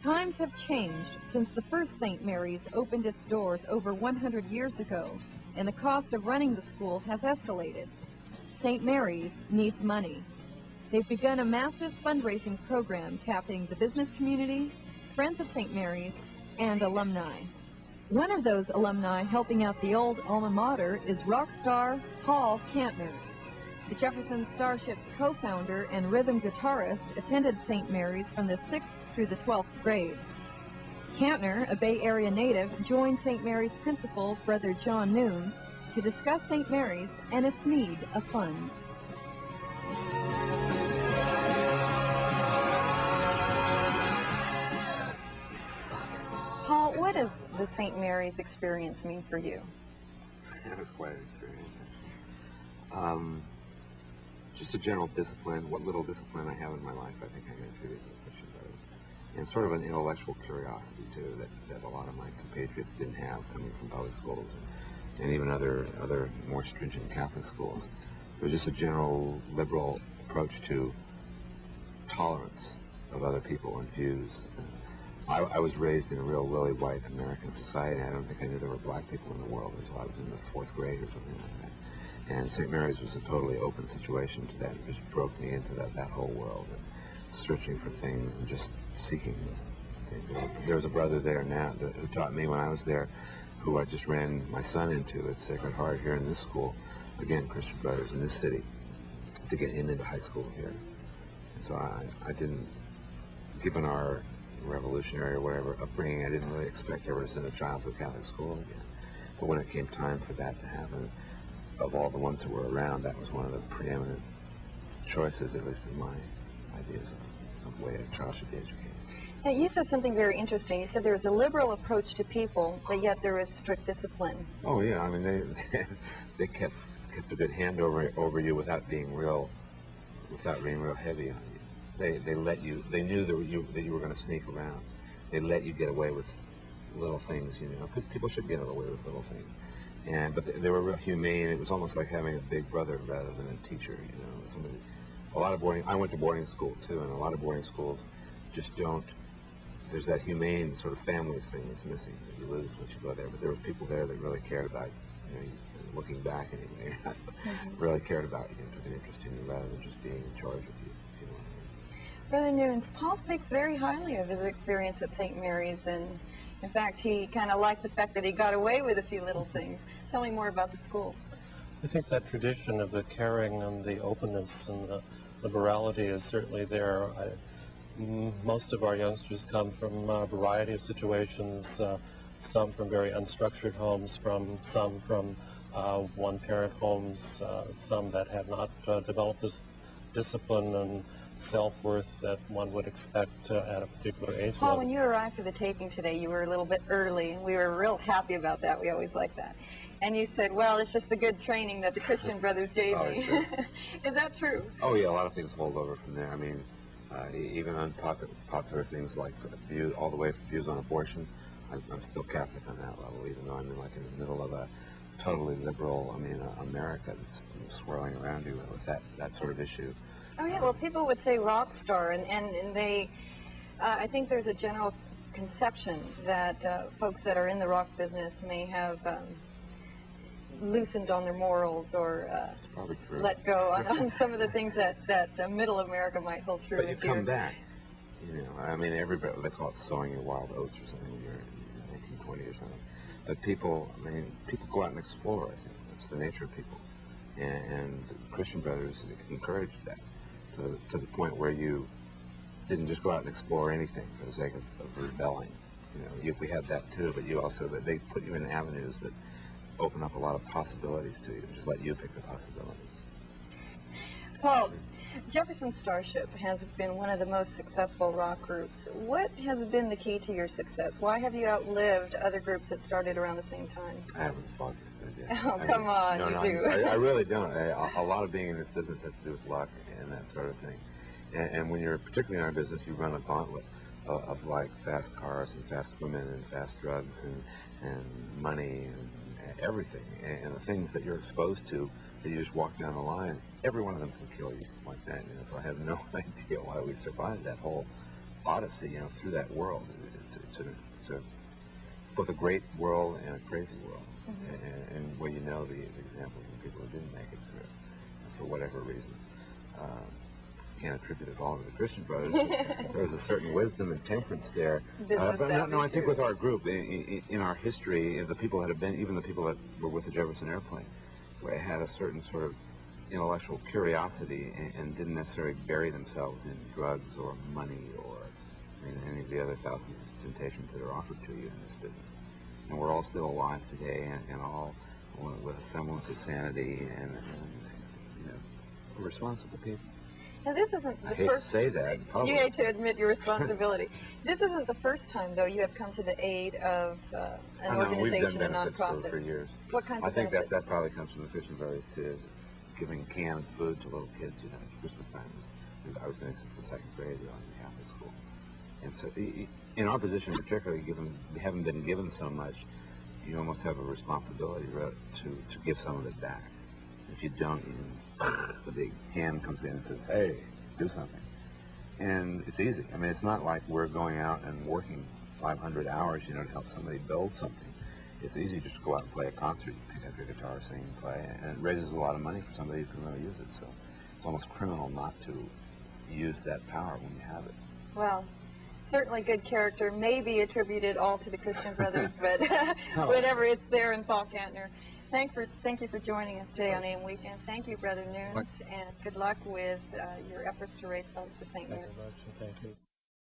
Times have changed since the first St. Mary's opened its doors over 100 years ago, and the cost of running the school has escalated. St. Mary's needs money. They've begun a massive fundraising program tapping the business community, Friends of St. Mary's, and alumni. One of those alumni helping out the old alma mater is rock star Paul Kantner. The Jefferson Starship's co-founder and rhythm guitarist attended St. Mary's from the 6th through the 12th grade. Kantner, a Bay Area native, joined St. Mary's principal, Brother John Noons, to discuss St. Mary's and its need of funds. Paul, what does the St. Mary's experience mean for you? It was quite an experience. Just a general discipline, what little discipline I have in my life, I think I can attribute to the Christian Brothers. And sort of an intellectual curiosity, too, that a lot of my compatriots didn't have coming from public schools and even other more stringent Catholic schools. It was just a general liberal approach to tolerance of other people and views. I was raised in a real lily white American society. I don't think I knew there were black people in the world until I was in the 4th grade or something like that. And St. Mary's was a totally open situation to that. It just broke me into that whole world, and searching for things and just seeking things. There was a brother there now who taught me when I was there, who I just ran my son into at Sacred Heart here in this school, again, Christian Brothers in this city, to get him into high school here. And so I didn't, given our revolutionary or whatever upbringing, I didn't really expect ever to send a child to a Catholic school again. But when it came time for that to happen, of all the ones that were around, that was one of the preeminent choices, at least in my ideas of the way a child should be educated. Now, you said something very interesting. You said there was a liberal approach to people, but yet there was strict discipline. Oh yeah, I mean they kept a good hand over you without being real heavy on you. They let you. They knew that you were going to sneak around. They let you get away with little things, because people should get away with little things. But they were real humane. It was almost like having a big brother rather than a teacher. I went to boarding school too, and a lot of boarding schools just don't. There's that humane sort of families thing that's missing that you lose once you go there. But there were people there that really cared about looking back anyway, really cared about you and took an interest in you rather than just being in charge of you. Brother Noons, Paul speaks very highly of his experience at St. Mary's, and in fact, he kind of liked the fact that he got away with a few little things. Tell me more about the school. I think that tradition of the caring and the openness and the liberality is certainly there. Most of our youngsters come from a variety of situations, some from very unstructured homes, some from one-parent homes, some that have not developed this discipline and self-worth that one would expect at a particular age Paul, level. when you arrived for the taping today, you were a little bit early, and we were real happy about that. We always like that. And you said, well, it's just the good training that the Christian Brothers gave me. Sure. Is that true? Oh, yeah, a lot of things hold over from there. I mean, even unpopular things like all the way from views on abortion, I'm still Catholic on that level, even though I'm in the middle of a totally liberal, America that's swirling around you with that sort of issue. Oh, yeah, well, people would say rock star, and they, I think there's a general conception that folks that are in the rock business may have loosened on their morals or let go on some of the things that middle America might hold true. But you come back, everybody, they call it sowing your wild oats or something when you're in 1920 or something. But people go out and explore, I think. That's the nature of people. And Christian Brothers encouraged that to the point where you didn't just go out and explore anything for the sake of rebelling. We had that too, but they put you in avenues that open up a lot of possibilities to you, just let you pick the possibilities. Paul, Jefferson Starship has been one of the most successful rock groups. What has been the key to your success? Why have you outlived other groups that started around the same time? I haven't thought this yet. Oh, come on, you do. I really don't. A lot of being in this business has to do with luck and that sort of thing. And when you're particularly in our business, you run a gauntlet of like fast cars and fast women and fast drugs and money and everything. And the things that you're exposed to that you just walk down the line, every one of them can kill you like that. So I have no idea why we survived that whole odyssey, through that world. It's both a great world and a crazy world, and where the examples of people who didn't make it through, for whatever reasons. Can't attribute it all to the Christian brothers. There was a certain wisdom and temperance there. But no, I think with our group, in our history, the people that have been, even the people that were with the Jefferson Airplane, where had a certain sort of intellectual curiosity and didn't necessarily bury themselves in drugs or money or any of the other thousands of temptations that are offered to you in this business. And we're all still alive today, and all with a semblance of sanity, and responsible people. Now, this isn't the I hate first. to say that in public. You hate to admit your responsibility. This isn't the first time, though, you have come to the aid of an organization, we've done a benefits nonprofit. for years. What kinds I of think benefits? that probably comes from the Christian Brothers too, giving canned food to little kids. At Christmas time. I was doing since the second grade on the Catholic school, and so in our position, particularly, given we haven't been given so much, you almost have a responsibility to give some of it back. If you don't, the big hand comes in and says, "Hey, do something." And it's easy. I mean, it's not like we're going out and working 500 hours, to help somebody build something. It's easy just to go out and play a concert, you pick up your guitar, sing, and play, and it raises a lot of money for somebody who can really use it. So it's almost criminal not to use that power when you have it. Well, certainly good character, may be attributed all to the Christian Brothers, but whatever, it's there in Paul Kantner. Thank you for joining us today on AIM Weekend. Thank you, Brother Nunes, and good luck with your efforts to raise funds for St. Mary's. Thank you very much, and thank you.